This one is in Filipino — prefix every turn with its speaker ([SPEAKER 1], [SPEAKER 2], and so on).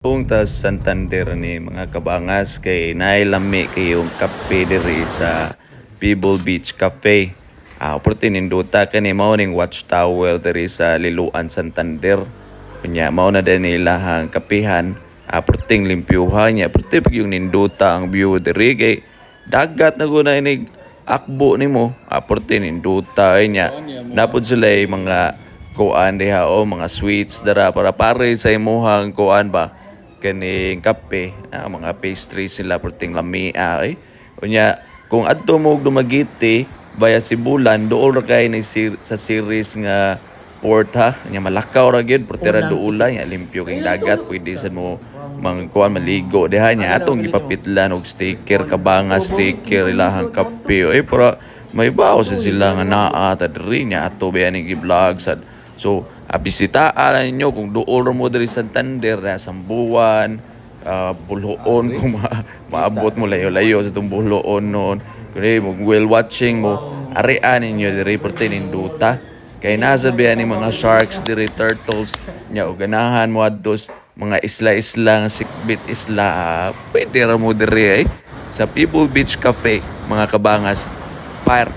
[SPEAKER 1] Punta sa Santander ni mga kabangas kay nailami kayong kape diri sa Pebble Beach Cafe. Oporte ninduta kani mao ning watchtower diri sa Liloan Santander. Kunya mao na din ilahang kapihan. Porting limpyuhan niya. Porte pag yung ninduta ang view diri kay dagat na guna inig akbo nimo. Porte ninduta niya. Napod sila mga kuan diha o mga sweets dara para pare sa imuhang kuan ba kaning kape, mga pastries sila perting lamia unya kung adto mo dumagiti baya Sibulan duol ra kay ni sa series nga port ha nya malakaw ra gyud portera duula nya limpyo kay dagat pwede sa mo mangkuan maligo diha nya atong gipapitlan og sticker kabanga sticker ilahang kape para may bawo sa sila nga naa ta diri nya ato ba ni gi-vlog sad. So, bisitaan ninyo kung dool mo diri sa Santander, Sambuan, Bulhoon, kung maabot mo layo-layo sa itong Bulhoon noon. Kung whale watching mo, arian ninyo diri porte ninduta. Kay nasa biya ni mga sharks diri, turtles, nya o ganahan mo adtos mga isla-isla, nga sikbit isla, pwede ra mo diri sa Pebble Beach Cafe, mga kabangas, fire.